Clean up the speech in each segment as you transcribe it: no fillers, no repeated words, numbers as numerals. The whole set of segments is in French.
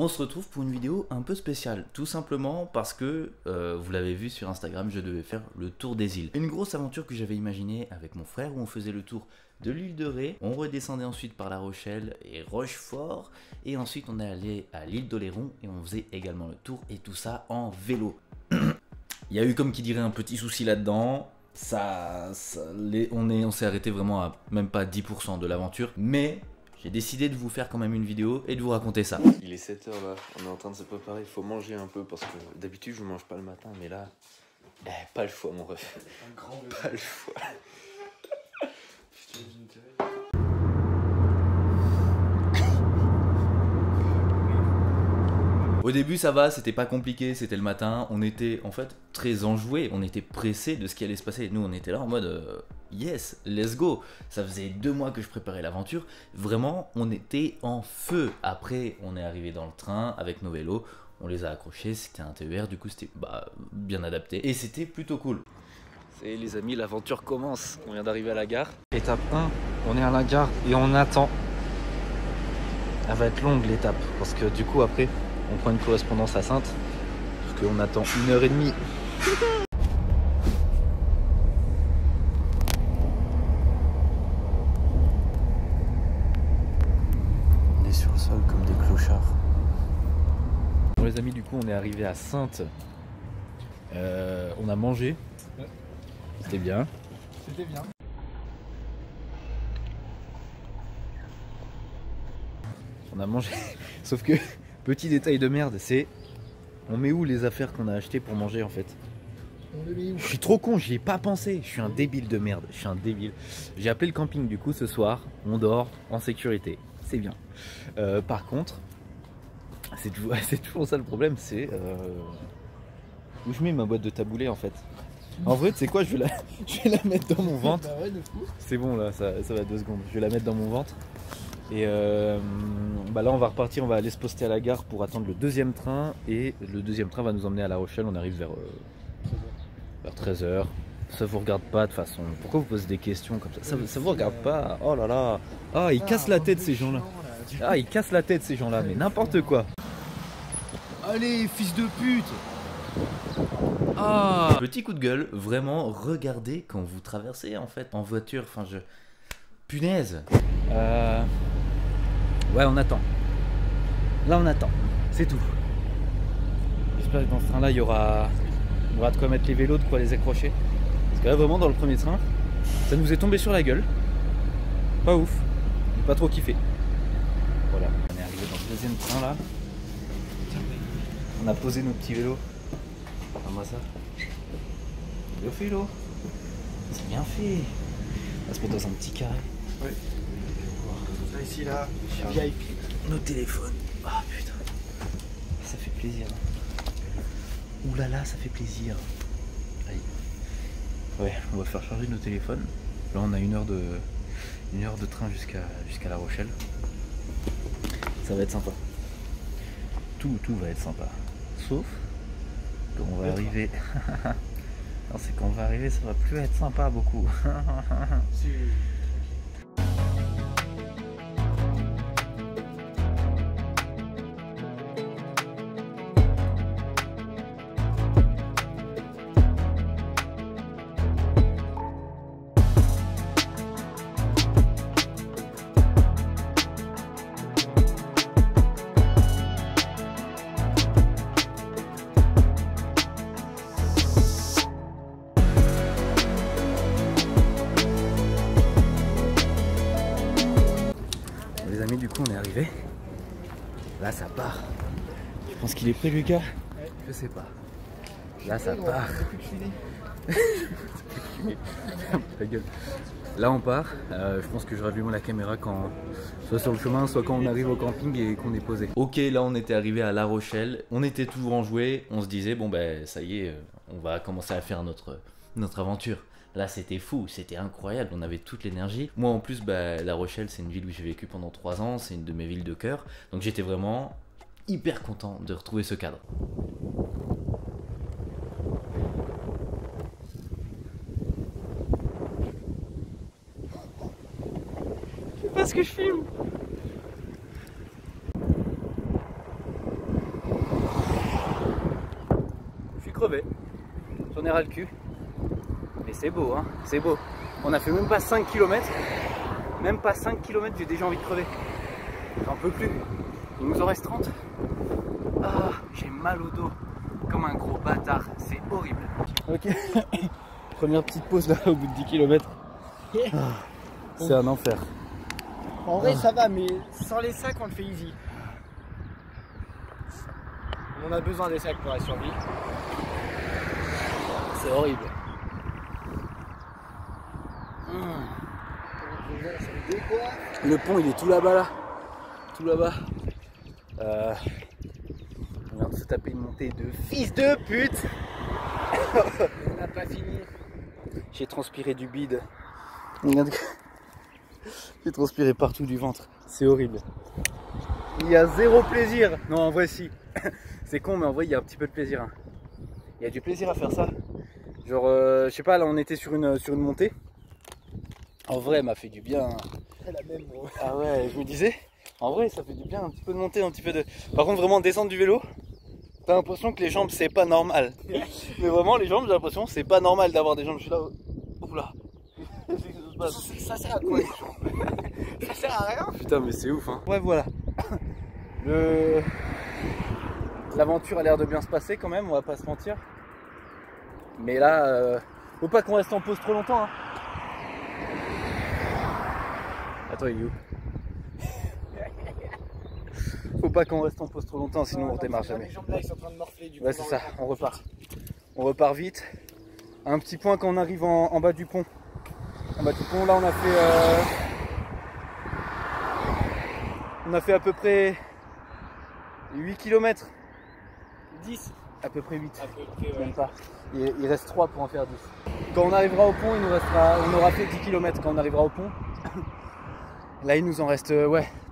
On se retrouve pour une vidéo un peu spéciale, tout simplement parce que, vous l'avez vu sur Instagram, je devais faire le tour des îles. Une grosse aventure que j'avais imaginée avec mon frère où on faisait le tour de l'île de Ré, on redescendait ensuite par La Rochelle et Rochefort, et ensuite on est allé à l'île d'Oléron et on faisait également le tour, et tout ça en vélo. Il y a eu, comme qui dirait, un petit souci là-dedans. On s'est arrêté vraiment à même pas 10% de l'aventure, mais j'ai décidé de vous faire quand même une vidéo et de vous raconter ça. Il est 7 h là, on est en train de se préparer, il faut manger un peu parce que d'habitude je mange pas le matin, mais là, pas le choix mon ref. Pas le choix. Au début ça va, c'était pas compliqué, c'était le matin, on était en fait très enjoués, on était pressés de ce qui allait se passer. Nous on était là en mode yes, let's go. Ça faisait 2 mois que je préparais l'aventure, vraiment on était en feu. Après on est arrivé dans le train avec nos vélos, on les a accrochés, c'était un TER, du coup c'était bien adapté et c'était plutôt cool. Et les amis, l'aventure commence, on vient d'arriver à la gare. Étape 1, on est à la gare et on attend. Elle va être longue l'étape parce que du coup après on prend une correspondance à Saintes parce qu'on attend 1h30. On est sur le sol comme des clochards. Bon les amis, du coup on est arrivé à Saintes. On a mangé. C'était bien. C'était bien. On a mangé. Sauf que, petit détail de merde, c'est... On met où les affaires qu'on a achetées pour manger en fait? On le met où? Je suis trop con, j'y ai pas pensé. Je suis un débile de merde. Je suis un débile. J'ai appelé le camping du coup ce soir. On dort en sécurité. C'est bien. Par contre, c'est toujours ça le problème, c'est... Où je mets ma boîte de taboulé en fait? En vrai, tu sais quoi, je vais la mettre dans mon ventre. Bah ouais, de fou. C'est bon là, ça va 2 secondes. Je vais la mettre dans mon ventre. Et là on va repartir, on va aller se poster à la gare pour attendre le 2e train. Et le 2e train va nous emmener à La Rochelle, on arrive vers 13 h. Ça vous regarde pas de toute façon. Pourquoi vous posez des questions comme ça? Ça vous regarde pas? Oh là là. Ah, ils cassent la tête ces gens-là. Ah, ils cassent la tête ces gens-là, mais n'importe quoi. Allez, fils de pute. Ah, petit coup de gueule, vraiment, regardez quand vous traversez en fait en voiture, punaise. Ouais, on attend. Là, on attend. C'est tout. J'espère que dans ce train-là, il y aura de quoi mettre les vélos, de quoi les accrocher. Parce que là, vraiment, dans le premier train, ça nous est tombé sur la gueule. Pas ouf. J'ai pas trop kiffé. Voilà. On est arrivé dans le 2e train, là. On a posé nos petits vélos. Regarde-moi ça. Bien fait, l'eau. C'est bien fait. On va se mettre dans un petit carré. Oui. Là, ici, là, VIP. Nos téléphones. Ah putain. Ça fait plaisir. Ouh là là, ça fait plaisir. Aïe. Ouais, on va faire charger nos téléphones. Là, on a 1 heure de train jusqu'à La Rochelle. Ça va être sympa. Tout va être sympa. Sauf qu'on va arriver. Non, c'est qu'on va arriver, ça va plus être sympa beaucoup. Les amis, du coup on est arrivé. Là ça part. Je pense qu'il est prêt, Lucas. Ouais. Je sais pas. Là ça part. Ta gueule. Là on part. Je pense que je rallume la caméra quand soit sur le chemin, soit quand on arrive au camping et qu'on est posé. Ok, là on était arrivé à La Rochelle, on était toujours enjoués, on se disait bon ben ça y est, on va commencer à faire notre aventure. Là c'était fou, c'était incroyable, on avait toute l'énergie. Moi en plus, La Rochelle c'est une ville où j'ai vécu pendant 3 ans, c'est une de mes villes de cœur. Donc j'étais vraiment hyper content de retrouver ce cadre. Je sais pas ce que je filme. crever. J'en ai ras le cul. Mais c'est beau, hein, c'est beau. On a fait même pas 5 km. Même pas 5 km, j'ai déjà envie de crever. J'en peux plus. Il nous en reste 30. Ah, j'ai mal au dos. Comme un gros bâtard. C'est horrible. Ok. Première petite pause là au bout de 10 km. Ah, c'est un enfer. En vrai, ça va, mais sans les sacs, on le fait easy. On a besoin des sacs pour la survie. C'est horrible. Le pont il est tout là-bas là. Tout là-bas. On vient de se taper une montée de fils de pute. On n'a pas fini. J'ai transpiré du bide. J'ai transpiré partout du ventre. C'est horrible. Il y a zéro plaisir. Non, en vrai, si. C'est con, mais en vrai, il y a un petit peu de plaisir. Hein. Il y a du plaisir à faire ça. Genre, je sais pas, là, on était sur une montée. En vrai, elle m'a fait du bien. La même, gros. Ah ouais, je me disais, en vrai, ça fait du bien, un petit peu de monter, un petit peu de... Par contre, vraiment, descendre du vélo, t'as l'impression que les jambes, c'est pas normal. Mais vraiment, les jambes, j'ai l'impression que c'est pas normal d'avoir des jambes. Je suis là, oula. Ça sert à quoi les jambes? Ça sert à rien. Putain, mais c'est ouf, hein. Ouais, voilà. L'aventure a l'air de bien se passer quand même, on va pas se mentir. Mais là, faut pas qu'on reste en pause trop longtemps, hein. Attends, il est où? Faut pas qu'on reste en pause trop longtemps, sinon on redémarre jamais. Les jambes là, ils sont en train de morfler, du coup. Ouais, c'est ça, on repart. On repart vite. Un petit point quand on arrive en bas du pont. En bas du pont, là, on a fait à peu près 8 km. 10. À peu près 8. À peu près, ouais. Même pas. Il reste 3 pour en faire 10. Quand on arrivera au pont, on aura fait 10 km quand on arrivera au pont. Là, il nous en reste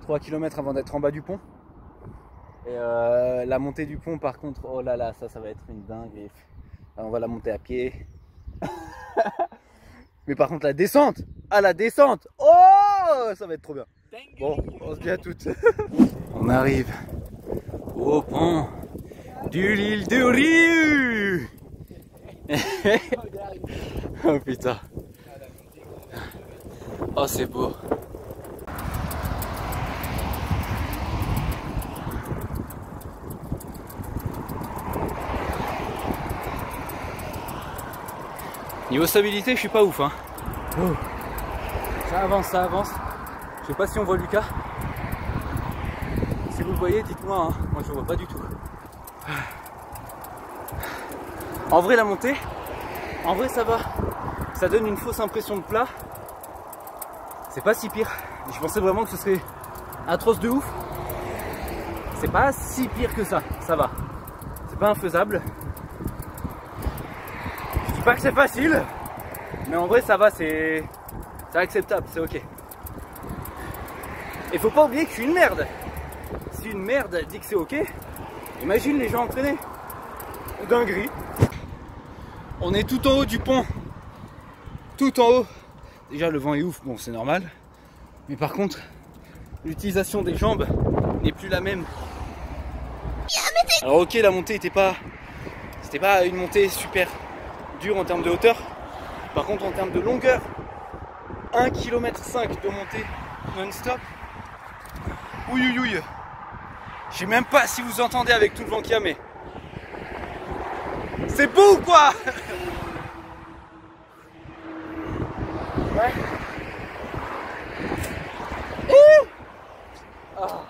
3 km avant d'être en bas du pont. Et la montée du pont, par contre, oh là là, ça va être une dingue. Et on va la monter à pied. Mais par contre, la descente, oh, ça va être trop bien. Bon, on se dit à toutes. On arrive au pont du l'île de Riu. Oh putain. Oh, c'est beau. Niveau stabilité, je suis pas ouf, hein. Oh. Ça avance, ça avance. Je sais pas si on voit Lucas. Si vous le voyez, dites-moi, hein. Moi je le vois pas du tout. En vrai, la montée, en vrai ça va. Ça donne une fausse impression de plat. C'est pas si pire. Je pensais vraiment que ce serait atroce de ouf. C'est pas si pire que ça, ça va. C'est pas infaisable. Je dis pas que c'est facile, mais en vrai ça va, c'est acceptable, c'est ok. Et faut pas oublier que je suis une merde. Si une merde dit que c'est ok, imagine les gens entraînés. Dinguerie. On est tout en haut du pont. Tout en haut. Déjà le vent est ouf, bon c'est normal. Mais par contre, l'utilisation des jambes n'est plus la même. Alors ok, la montée c'était pas une montée super dure en termes de hauteur. Par contre en termes de longueur, 1,5 km de montée non-stop. Ouïe ouïe ouïe. Je sais même pas si vous entendez avec tout le vent qu'il y a, mais c'est beau ou quoi? Ouais. Ah.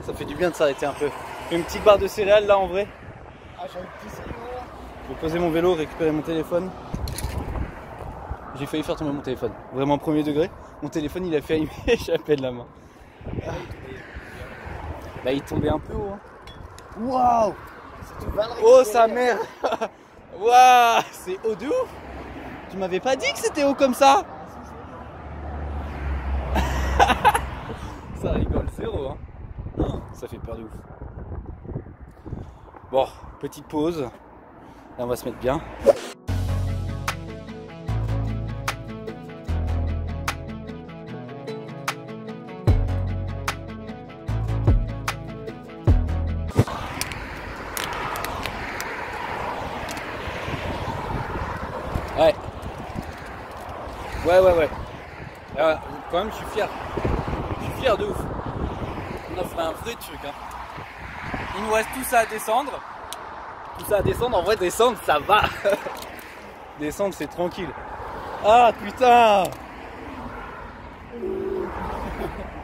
Ça fait du bien de s'arrêter un peu. Une petite barre de céréales là en vrai. Ah, j'ai envie de pisser, gros. Je vais poser mon vélo, récupérer mon téléphone. J'ai failli faire tomber mon téléphone. Vraiment premier degré. Mon téléphone il a fait échapper de la main. Bah il tombait un peu haut. Hein. Waouh! Oh sa mère! Waouh! C'est haut de ouf! Tu m'avais pas dit que c'était haut comme ça? Ça rigole zéro, hein. Ça fait peur de ouf. Bon, petite pause. Là on va se mettre bien. Ouais. Ouais. Quand même, je suis fier. Je suis fier de ouf. On a fait un vrai truc. Hein. Il nous reste tout ça à descendre. Tout ça à descendre. En vrai, descendre, ça va. Descendre, c'est tranquille. Ah putain!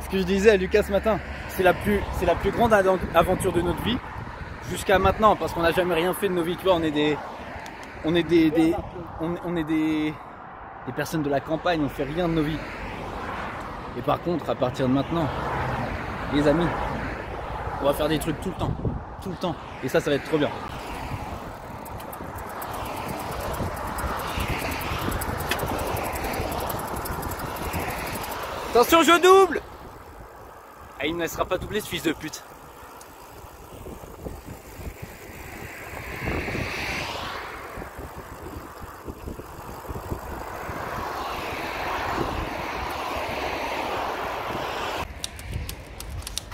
Ce que je disais à Lucas ce matin, c'est la plus grande aventure de notre vie jusqu'à maintenant, parce qu'on n'a jamais rien fait de nos vies. Tu vois, on est des personnes de la campagne, on fait rien de nos vies. Et par contre, à partir de maintenant, les amis, on va faire des trucs tout le temps. Et ça va être trop bien. Attention, je double! Ah, il ne laissera pas doubler ce fils de pute.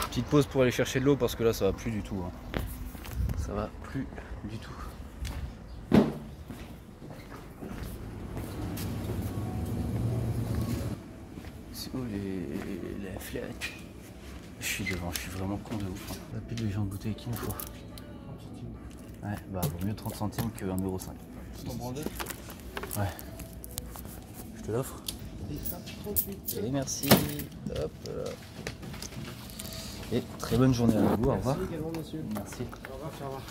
Petite pause pour aller chercher de l'eau parce que là ça va plus du tout. Hein. Ça va plus du tout. C'est où les flettes? Je suis devant, je suis vraiment con de ouf. Hein. La pile de gens de bouteille qu'il me faut. Ouais, bah vaut mieux 30 centimes que 1,5 €. Tu t'en prends deux? Ouais. Je te l'offre. Allez, merci. Hop là. Et très bonne journée à vous. Au revoir. Merci également, monsieur. Merci. Au revoir, au revoir.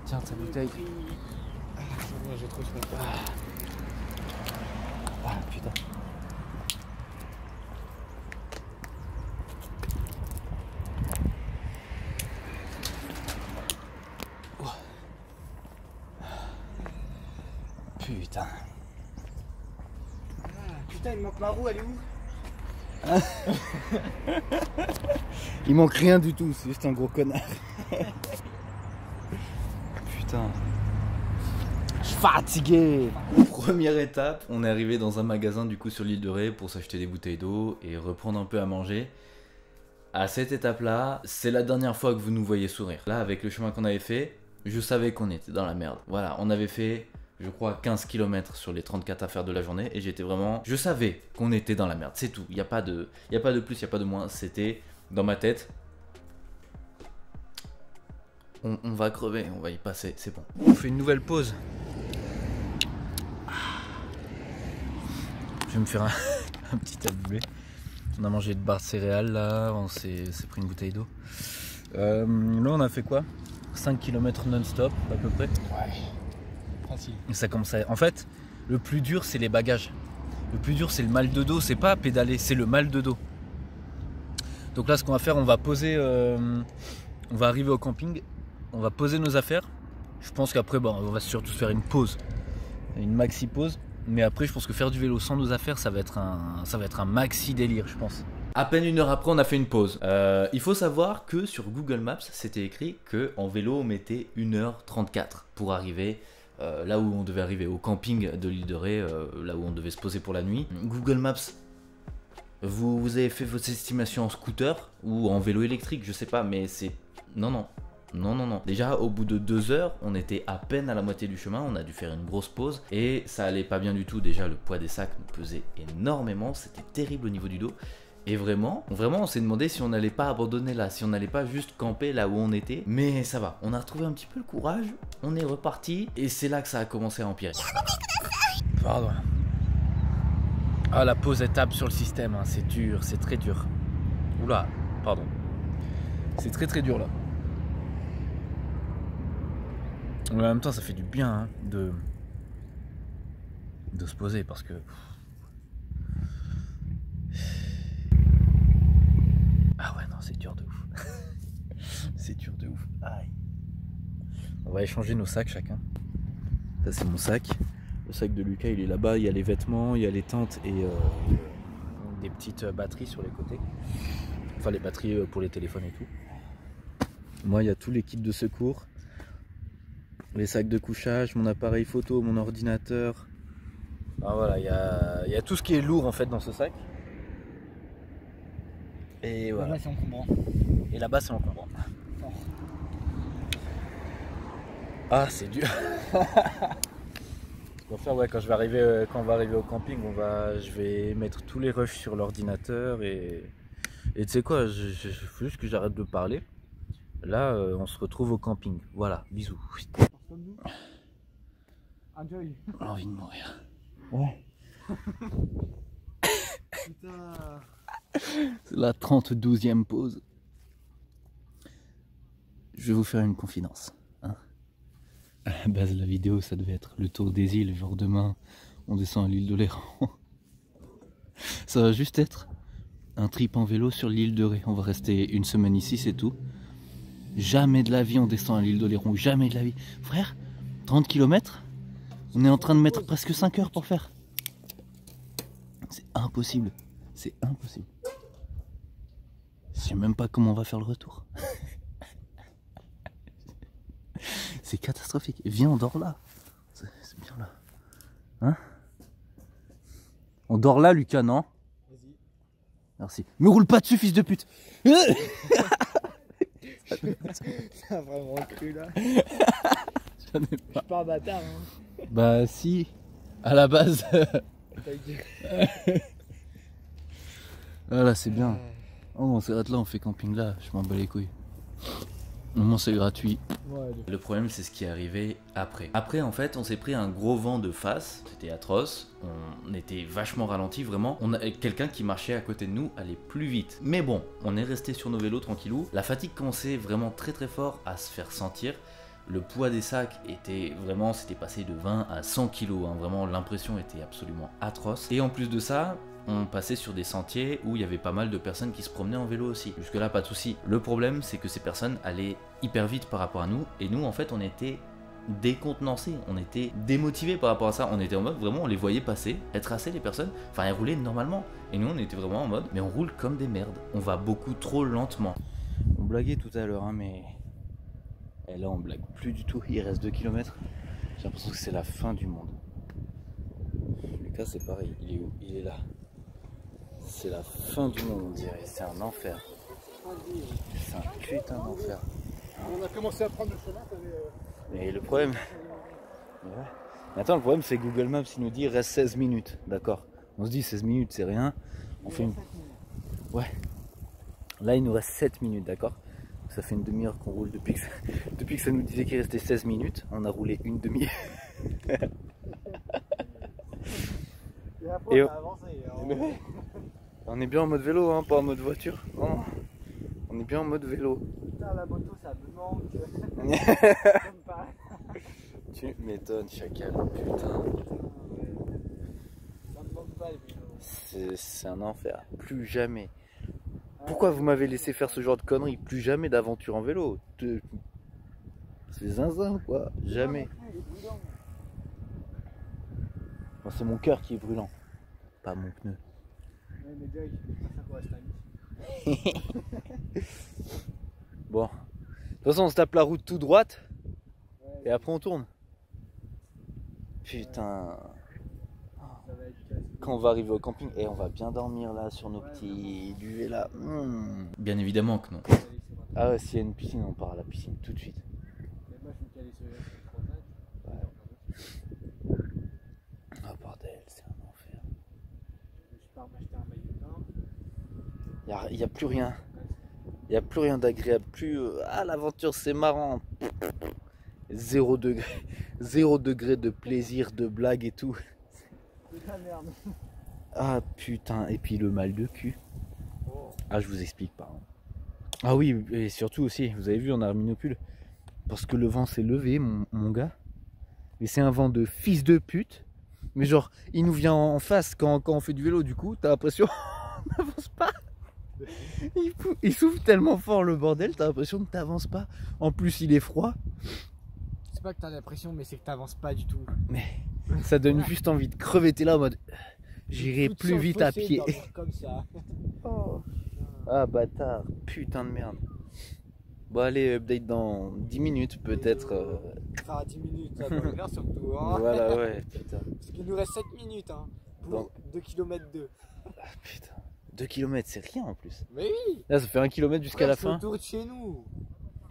Tiens, ta bouteille. Ah, c'est bon, j'ai trop soif. Ah putain. Oh. Putain. Ah, putain, il me manque ma roue, elle est où? Il manque rien du tout, c'est juste un gros connard. Putain. Je suis fatigué. Première étape, on est arrivé dans un magasin du coup sur l'île de Ré pour s'acheter des bouteilles d'eau et reprendre un peu à manger. À cette étape-là, c'est la dernière fois que vous nous voyez sourire. Là, avec le chemin qu'on avait fait, je savais qu'on était dans la merde. Voilà, on avait fait, je crois, 15 km sur les 34 à faire de la journée et j'étais vraiment... Je savais qu'on était dans la merde, c'est tout. Il n'y a pas de plus, il n'y a pas de moins. C'était dans ma tête. On va crever, on va y passer, c'est bon. On fait une nouvelle pause. Je vais me faire un petit taboulé. On a mangé de barres de céréales là, on s'est pris une bouteille d'eau. Là on a fait quoi? 5 km non-stop à peu près. Ouais. Facile. Et ça commence à... En fait, le plus dur c'est les bagages. Le plus dur c'est le mal de dos, c'est pas pédaler, c'est le mal de dos. Donc là ce qu'on va faire, on va poser... on va arriver au camping, on va poser nos affaires. Je pense qu'après bon, on va surtout faire une pause. Une maxi pause. Mais après je pense que faire du vélo sans nos affaires ça va être un maxi délire je pense. À peine une heure après, on a fait une pause. Il faut savoir que sur Google Maps, c'était écrit qu'en vélo, on mettait 1h34 pour arriver là où on devait arriver, au camping de l'île de Ré, là où on devait se poser pour la nuit. Google Maps, vous avez fait vos estimations en scooter ou en vélo électrique, je sais pas, mais c'est... Non. Déjà, au bout de 2 heures, on était à peine à la moitié du chemin, on a dû faire une grosse pause et ça allait pas bien du tout. Déjà, le poids des sacs nous pesait énormément, c'était terrible au niveau du dos. Et vraiment, on s'est demandé si on n'allait pas abandonner là, si on n'allait pas juste camper là où on était. Mais ça va, on a retrouvé un petit peu le courage, on est reparti et c'est là que ça a commencé à empirer. Pardon. Ah, la pause est tape sur le système, hein. C'est dur, c'est très dur. Oula, pardon. C'est très dur là. Mais en même temps, ça fait du bien hein, de se poser parce que... Ah ouais, non, c'est dur de ouf. C'est dur de ouf. Aïe. On va échanger nos sacs chacun. Ça, c'est mon sac. Le sac de Lucas, il est là-bas. Il y a les vêtements, il y a les tentes et des petites batteries sur les côtés. Enfin, les batteries pour les téléphones et tout. Moi, il y a tous les kits de secours. Les sacs de couchage, mon appareil photo, mon ordinateur. Ah, voilà, il y a tout ce qui est lourd en fait dans ce sac. Et voilà. Là, c'est encombrant. Et là-bas, c'est encombrant. Ah, c'est dur. On va faire, ouais, quand on va arriver au camping, je vais mettre tous les rushs sur l'ordinateur et tu sais quoi, faut juste que j'arrête de parler. Là, on se retrouve au camping. Voilà, bisous. Enjoy. J'ai envie de mourir. Ouais. Putain. C'est la 32e pause. Je vais vous faire une confidence. Hein. À la base, la vidéo, ça devait être le tour des îles. Genre demain, on descend à l'île d'Oléron. Ça va juste être un trip en vélo sur l'île de Ré. On va rester une semaine ici, c'est tout. Jamais de la vie on descend à l'île d'Oléron. Jamais de la vie. Frère, 30 km, on est en train de mettre presque 5 heures pour faire. C'est impossible. C'est impossible. Je sais même pas comment on va faire le retour. C'est catastrophique. Viens, on dort là. C'est bien là. Hein? On dort là, Lucas, non? Vas-y. Merci. Me roule pas dessus, fils de pute. T'as vraiment cru là. J'en ai Je pas. suis pas un bâtard. Hein. Bah si, à la base. Voilà, c'est bien. Oh, on s'arrête là, on fait camping là. Je m'en bats les couilles. Au moins c'est gratuit. Ouais, Le problème, c'est ce qui est arrivé après. Après, en fait, on s'est pris un gros vent de face. C'était atroce. On était vachement ralenti, vraiment. On a quelqu'un qui marchait à côté de nous allait plus vite. Mais bon, on est resté sur nos vélos tranquillou. La fatigue commençait vraiment très très fort à se faire sentir. Le poids des sacs était vraiment, c'était passé de 20 à 100 kg. Hein. Vraiment, l'impression était absolument atroce. Et en plus de ça, on passait sur des sentiers où il y avait pas mal de personnes qui se promenaient en vélo aussi. Jusque là, pas de souci. Le problème, c'est que ces personnes allaient hyper vite par rapport à nous. Et nous, en fait, on était décontenancés. On était démotivés par rapport à ça. On était en mode, vraiment, on les voyait passer, tracer les personnes. Enfin, elles roulaient normalement. Et nous, on était vraiment en mode, mais on roule comme des merdes. On va beaucoup trop lentement. On blaguait tout à l'heure, hein, mais... Et là, on blague plus du tout. Il reste 2 km. J'ai l'impression que c'est la fin du monde. Lucas, c'est pareil. Il est où? Il est là. C'est la fin du monde, on dirait. C'est un enfer. C'est un putain d'enfer. On a commencé à prendre le chemin. Mais le problème... Ouais. Mais attends, le problème, c'est que Google Maps, il nous dit il reste 16 minutes. D'accord. On se dit 16 minutes, c'est rien. On fait une... Ouais. Là, il nous reste 7 minutes, d'accord. Ça fait une demi-heure qu'on roule depuis que ça nous disait qu'il restait 16 minutes. On a roulé une demi-heure. Et après, on a avancé. On est bien en mode vélo, hein, pas en mode voiture. Non. On est bien en mode vélo. Putain, la moto, ça me manque. Tu m'étonnes, chacal, putain. Ça me manque pas, le vélo. C'est un enfer. Plus jamais. Pourquoi vous m'avez laissé faire ce genre de conneries? Plus jamais d'aventure en vélo. C'est zinzin, quoi. Jamais. Bon, c'est mon cœur qui est brûlant, pas mon pneu. Ouais, mais déjà, je préfère qu'on reste amis. Bon. De toute façon, on se tape la route tout droite. Et après, on tourne. Putain. Ça va être casse. Quand on va arriver au camping, et on va bien dormir là sur nos petits duvets là. Bien évidemment que non. Ah ouais, s'il y a une piscine, on part à la piscine tout de suite. Mais moi, je me calais sur le croisade. Ah bordel, c'est un enfer. Je pars m'acheter un maillot de bain. Il n'y a plus rien. Il n'y a plus rien d'agréable. Ah, l'aventure, c'est marrant. 0 degré. 0 degré de plaisir, de blague et tout. C'est de la merde. Ah putain, et puis le mal de cul. Oh. Ah, je vous explique pas. Ah oui, et surtout aussi, vous avez vu, on a remis nos pulls. Parce que le vent s'est levé, mon gars. Mais c'est un vent de fils de pute. Mais genre, il nous vient en face quand on fait du vélo, du coup, t'as l'impression on n'avance pas. Il souffle tellement fort le bordel, t'as l'impression que t'avances pas. En plus, il est froid. C'est pas que t'as l'impression, mais c'est que t'avances pas du tout. Mais ça donne juste envie de crever. T'es là en mode, j'irai plus vite à pied. Comme ça. Oh. Ah bâtard, putain de merde. Bon allez, update dans 10 minutes peut-être. Enfin, 10 minutes, ça va faire surtout. Hein. Voilà, ouais, putain. Parce qu'il nous reste 7 minutes hein, pour Donc. 2 km 2. Ah putain, 2 km c'est rien en plus. Mais oui. Là ça fait 1 km jusqu'à la fin. autour de chez nous.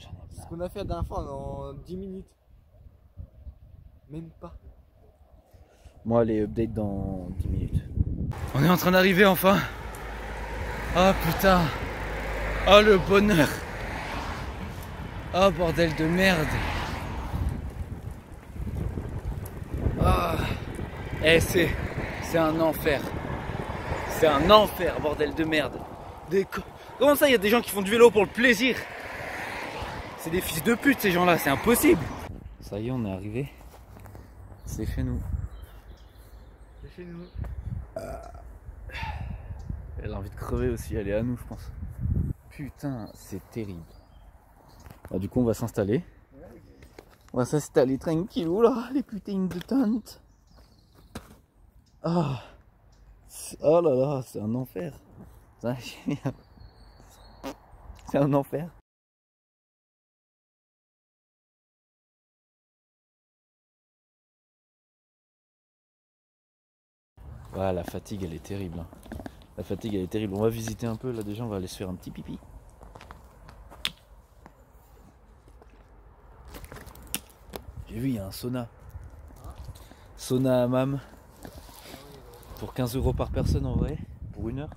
J'en ai C'est ce marre. qu'on a fait la dernière fois en 10 minutes. Même pas. Moi, allez, update dans 10 minutes. On est en train d'arriver enfin. Ah putain. Ah le bonheur. Ah bordel de merde. Ah. Eh c'est un enfer. C'est un enfer, bordel de merde. Comment ça, il y a des gens qui font du vélo pour le plaisir? C'est des fils de pute ces gens-là, c'est impossible. Ça y est, on est arrivé. C'est chez nous. C'est chez nous. Elle a envie de crever aussi, elle est à nous je pense. Putain, c'est terrible. Bah, du coup on va s'installer. On va s'installer tranquillou là, les putains de tentes. Ah. Oh là là, c'est un enfer. C'est un enfer. Ouais, la fatigue elle est terrible. La fatigue elle est terrible. On va visiter un peu là déjà, on va aller se faire un petit pipi. J'ai vu, il y a un sauna. Sauna hammam. Pour 15 € par personne en vrai, pour 1 heure.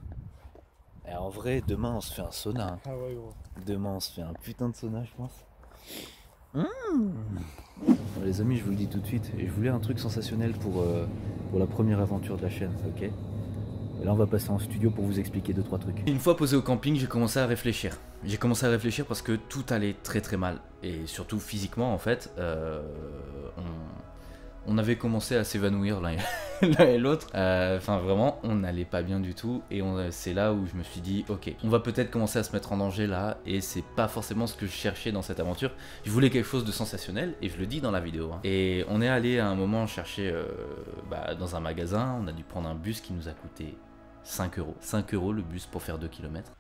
Et en vrai, demain on se fait un sauna. Hein. Ah ouais, gros. Demain on se fait un putain de sauna, je pense. Bon, les amis, je vous le dis tout de suite, et je voulais un truc sensationnel pour la première aventure de la chaîne, ok? Et là on va passer en studio pour vous expliquer 2-3 trucs. Une fois posé au camping, j'ai commencé à réfléchir. J'ai commencé à réfléchir parce que tout allait très très mal. Et surtout physiquement en fait, on avait commencé à s'évanouir l'un et l'autre. Enfin vraiment, on n'allait pas bien du tout. Et c'est là où je me suis dit, ok, on va peut-être commencer à se mettre en danger là. Et c'est pas forcément ce que je cherchais dans cette aventure. Je voulais quelque chose de sensationnel et je le dis dans la vidéo. Hein. Et on est allé à un moment chercher dans un magasin. On a dû prendre un bus qui nous a coûté 5 €. 5 € le bus pour faire 2 km.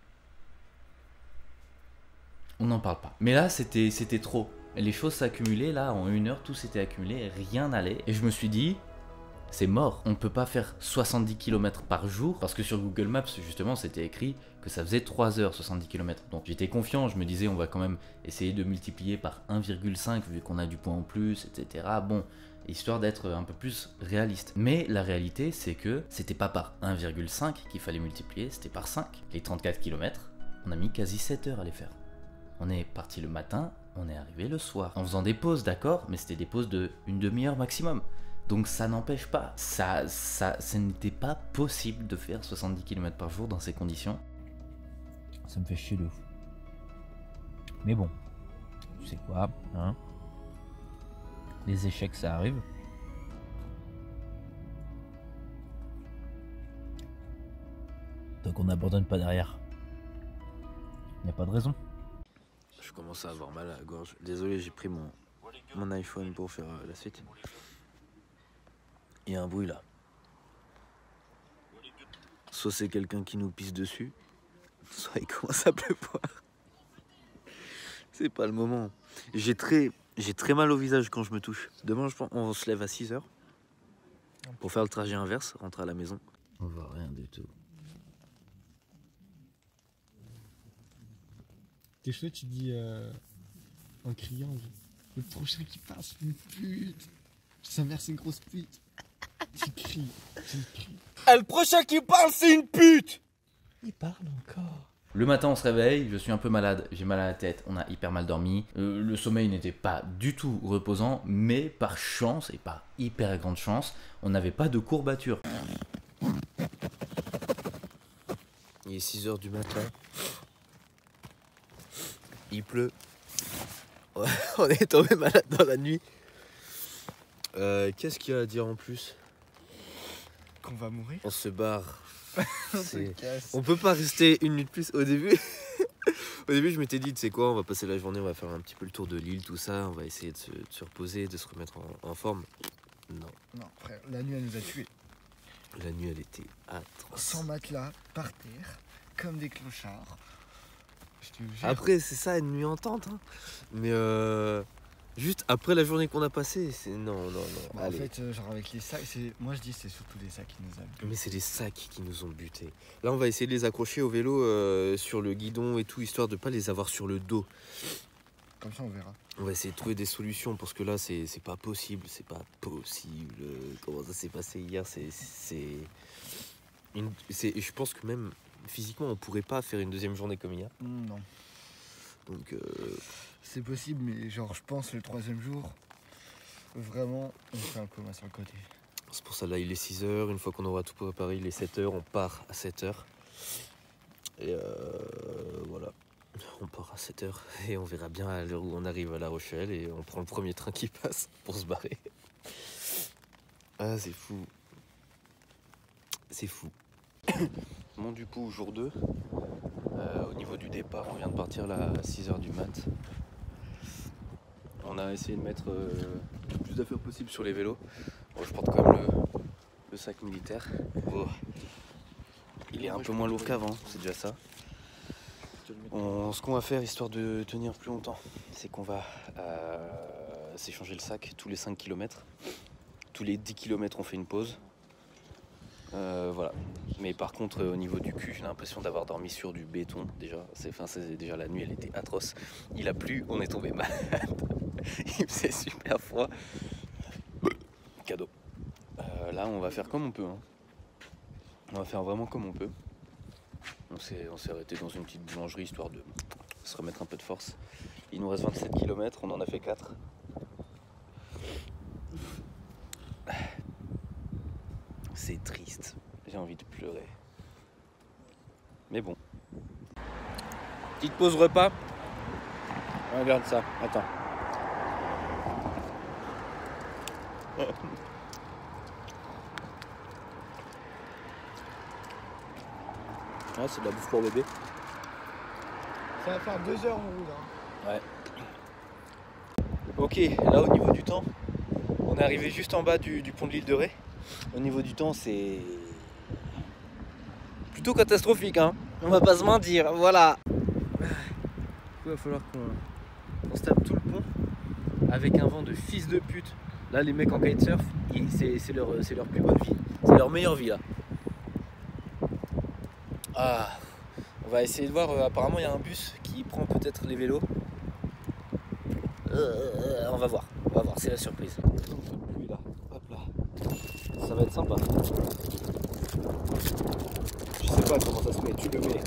On n'en parle pas. Mais là, c'était trop. Les choses s'accumulaient, là, en 1 heure, tout s'était accumulé, rien n'allait. Et je me suis dit, c'est mort. On ne peut pas faire 70 km par jour, parce que sur Google Maps, justement, c'était écrit que ça faisait 3 heures, 70 km. Donc j'étais confiant, je me disais, on va quand même essayer de multiplier par 1,5, vu qu'on a du point en plus, etc. Bon, histoire d'être un peu plus réaliste. Mais la réalité, c'est que c'était pas par 1,5 qu'il fallait multiplier, c'était par 5. Les 34 km, on a mis quasi 7 heures à les faire. On est parti le matin, on est arrivé le soir. En faisant des pauses, d'accord, mais c'était des pauses de 1/2 heure maximum. Donc ça n'empêche pas. Ce n'était pas possible de faire 70 km par jour dans ces conditions. Ça me fait chier de ouf. Mais bon, tu sais quoi, hein? Les échecs, ça arrive. Donc on n'abandonne pas derrière. Il n'y a pas de raison. Je commence à avoir mal à la gorge. Désolé, j'ai pris mon iPhone pour faire la suite. Il y a un bruit là. Soit c'est quelqu'un qui nous pisse dessus, soit il commence à pleuvoir. C'est pas le moment. J'ai très mal au visage quand je me touche. Demain, je pense, on se lève à 6 h pour faire le trajet inverse, rentrer à la maison. On voit rien du tout. T'es chaud, tu dis en criant, le prochain qui passe, une pute. Sa mère, c'est une grosse pute. Tu cries. Ah, le prochain qui parle, c'est une pute! Il parle encore. Le matin, on se réveille, je suis un peu malade, j'ai mal à la tête, on a hyper mal dormi. Le sommeil n'était pas du tout reposant, mais par chance, et par hyper grande chance, on n'avait pas de courbature. Il est 6 h du matin. Il pleut. Ouais, on est tombé malade dans la nuit. Qu'est-ce qu'il y a à dire en plus? Qu'on va mourir. On se barre. On se casse. On peut pas rester 1 minute plus au début. Au début, je m'étais dit, tu sais quoi, on va passer la journée, on va faire un petit peu le tour de l'île, tout ça. On va essayer de se reposer, de se remettre en forme. Non. Non, frère, la nuit, elle nous a tués. La nuit, elle était atroce. Sans matelas, par terre, comme des clochards. Je te jure. Après, c'est ça, une nuit en tente. Hein. Mais juste après la journée qu'on a passée, c'est non. Bah, en fait, genre avec les sacs, moi je dis c'est surtout les sacs qui nous ont. Mais c'est les sacs qui nous ont butés. Là, on va essayer de les accrocher au vélo sur le guidon et tout, histoire de pas les avoir sur le dos. Comme ça, on verra. On va essayer de trouver des solutions parce que là, c'est pas possible. C'est pas possible. Comment ça s'est passé hier, je pense que même physiquement, on pourrait pas faire une deuxième journée comme hier. Non. Donc, c'est possible, mais genre, je pense le 3e jour, vraiment, on fait un coma sur le côté. c'est pour ça, là, il est 6h. Une fois qu'on aura tout préparé, il est 7h. On part à 7h. Et voilà. On part à 7h et on verra bien à l'heure où on arrive à La Rochelle et on prend le premier train qui passe pour se barrer. Ah, c'est fou. C'est fou. Bon, du coup, jour 2, au niveau du départ, on vient de partir là à 6h du mat. On a essayé de mettre le plus d'affaires possible sur les vélos. Bon, je porte quand même le sac militaire. Oh. Il est un peu moins lourd qu'avant, c'est déjà ça. Ce qu'on va faire, histoire de tenir plus longtemps, c'est qu'on va s'échanger le sac tous les 5 km. Tous les 10 km, on fait une pause. Voilà. Mais par contre, au niveau du cul, j'ai l'impression d'avoir dormi sur du béton déjà. Déjà la nuit, elle était atroce. Il a plu, on est tombé malade. Il faisait super froid. Cadeau. Là, on va faire comme on peut. Hein. On va faire vraiment comme on peut. On s'est arrêté dans une petite boulangerie histoire de se remettre un peu de force. Il nous reste 27 km, on en a fait 4. C'est triste, j'ai envie de pleurer. Mais bon. Petite pause repas. Regarde ça, attends. Ah, c'est de la bouffe pour bébé. Ça va faire 2 heures en route. Hein. Ouais. Ok, là au niveau du temps, on est arrivé juste en bas du pont de l'île de Ré. Au niveau du temps, c'est plutôt catastrophique, hein. On va pas se mentir, voilà. Il va falloir qu'on se tape tout le pont avec un vent de fils de pute. Là, les mecs en kitesurf, c'est leur plus bonne vie. C'est leur meilleure vie, là. Ah, on va essayer de voir. Apparemment, il y a un bus qui prend peut-être les vélos. On va voir, c'est la surprise. Lui là, hop là. Ça va être sympa. Je sais pas comment ça se met, tu le mets.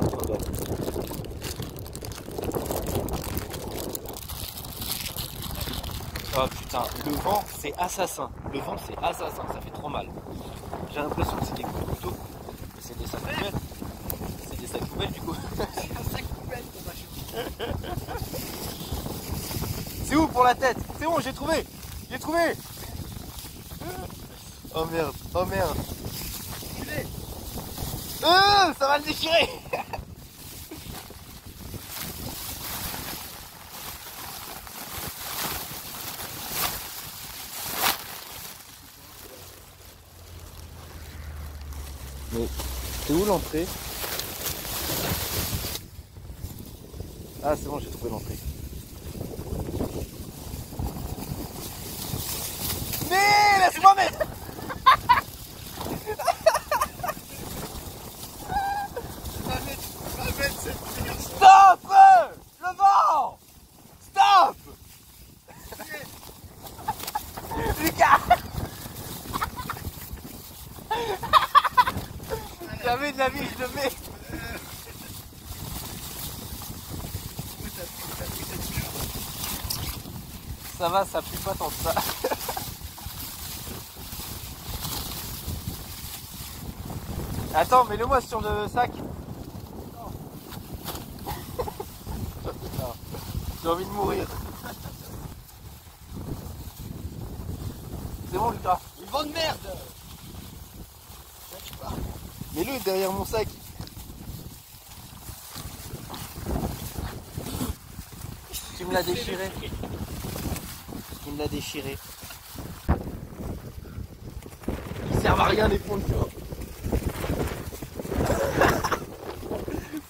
Oh putain, le vent c'est assassin. Le vent c'est assassin, ça fait trop mal. J'ai l'impression que c'est des coups de couteau, mais c'est des sacs poubelles. C'est des sacs poubelles du coup. C'est un sac poubelle pour ma cheville. C'est où pour la tête? C'est bon, j'ai trouvé. J'ai trouvé. Oh merde, oh merde. Ça va le déchirer. Mais c'est où l'entrée? Ah c'est bon, j'ai trouvé l'entrée. Mais laisse-moi mettre. Stop! Le vent! Stop! Lucas! Jamais de la vie je le mets! Ça va, ça pue pas tant que ça. Attends, mets-le-moi sur le sac. J'ai envie de mourir. C'est bon, Lucas. Ils vendent merde. Mets-le derrière mon sac. Tu me l'as déchiré. Tu me l'as déchiré. Ils servent à rien les ponchos.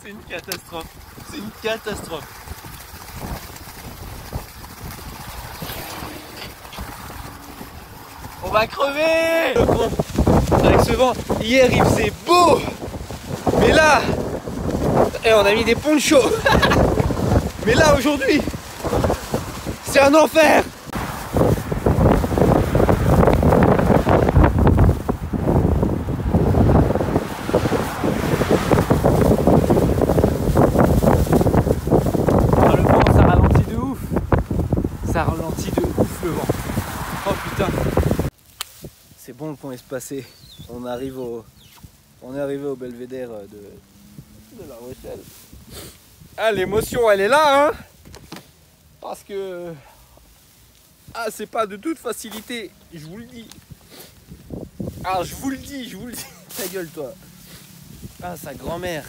C'est une catastrophe. C'est une catastrophe. On va crever. Avec ce vent, hier il faisait beau. Mais là, on a mis des ponchos. Mais là aujourd'hui, c'est un enfer! Ah, le vent, ça ralentit de ouf! Ça ralentit de ouf le vent. Oh putain! C'est bon, le pont est passé. On arrive au belvédère de La Rochelle. Ah, l'émotion, elle est là, hein! Parce que... Ah, c'est pas de toute facilité, je vous le dis. Ah, je vous le dis. Ta gueule, toi. Ah, sa grand-mère.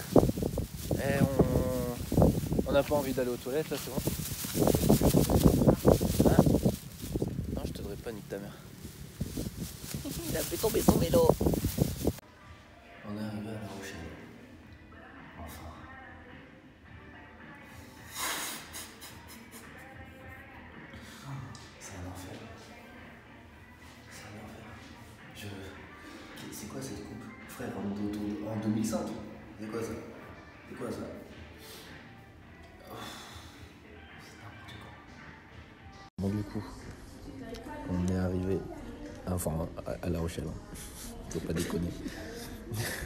On n'a pas envie d'aller aux toilettes, là, c'est bon. Hein? Non, je te devrais pas, nique ta mère. Il a fait tomber son vélo. On est arrivé à La Rochelle. Enfin. C'est un enfer. C'est un enfer. C'est quoi cette coupe? Frère, en 2005? C'est quoi ça? C'est quoi ça? Oh, c'est n'importe quoi. Bon, du coup, on est arrivé à La Rochelle. Faut pas déconner.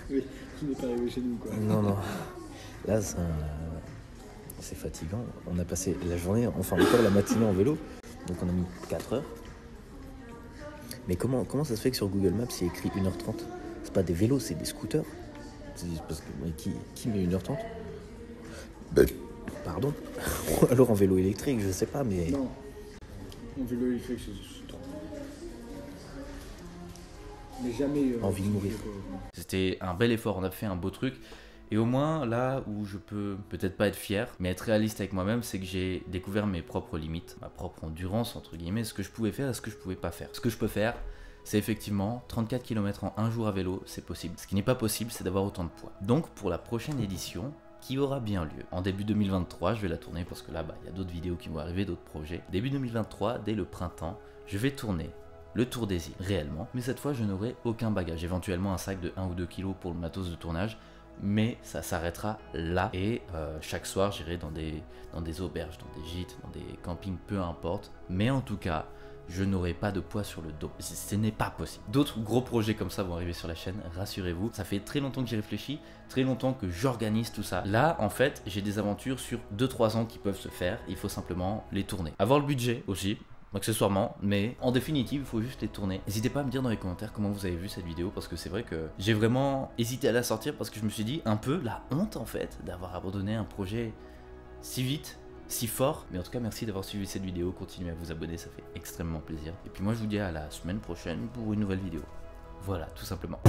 Oui, tu n'es pas arrivé chez nous, quoi. Non. Là, c'est fatigant. On a passé la journée, enfin encore la matinée en vélo. Donc on a mis 4 heures. Mais comment ça se fait que sur Google Maps, il y a écrit 1h30? C'est pas des vélos, c'est des scooters. Parce que mais qui met 1h30? Pardon. Ou alors en vélo électrique, je sais pas, mais... Non. En vélo électrique, c'est trop. Mais jamais... Envie de mourir. C'était un bel effort, on a fait un beau truc. Et au moins, là où je peux peut-être pas être fier, mais être réaliste avec moi-même, c'est que j'ai découvert mes propres limites, ma propre endurance, entre guillemets, ce que je pouvais faire et ce que je pouvais pas faire. Ce que je peux faire, c'est effectivement 34 km en un jour à vélo, c'est possible. Ce qui n'est pas possible, c'est d'avoir autant de poids. Donc pour la prochaine édition, qui aura bien lieu en début 2023, je vais la tourner parce que là, il y a d'autres vidéos qui vont arriver, d'autres projets. Début 2023, dès le printemps, je vais tourner le Tour des îles, réellement. Mais cette fois, je n'aurai aucun bagage. Éventuellement un sac de 1 ou 2 kilos pour le matos de tournage. Mais ça s'arrêtera là. Et chaque soir, j'irai dans des auberges, dans des gîtes, dans des campings, peu importe. Mais en tout cas, je n'aurai pas de poids sur le dos. Ce n'est pas possible. D'autres gros projets comme ça vont arriver sur la chaîne, rassurez-vous. Ça fait très longtemps que j'y réfléchis, très longtemps que j'organise tout ça. Là, en fait, j'ai des aventures sur 2-3 ans qui peuvent se faire. Il faut simplement les tourner. Avoir le budget aussi, accessoirement, mais en définitive, il faut juste les tourner. N'hésitez pas à me dire dans les commentaires comment vous avez vu cette vidéo, parce que c'est vrai que j'ai vraiment hésité à la sortir parce que je me suis dit un peu la honte en fait d'avoir abandonné un projet si vite, si fort. Mais en tout cas, merci d'avoir suivi cette vidéo, continuez à vous abonner, ça fait extrêmement plaisir. Et puis moi, je vous dis à la semaine prochaine pour une nouvelle vidéo. Voilà, tout simplement.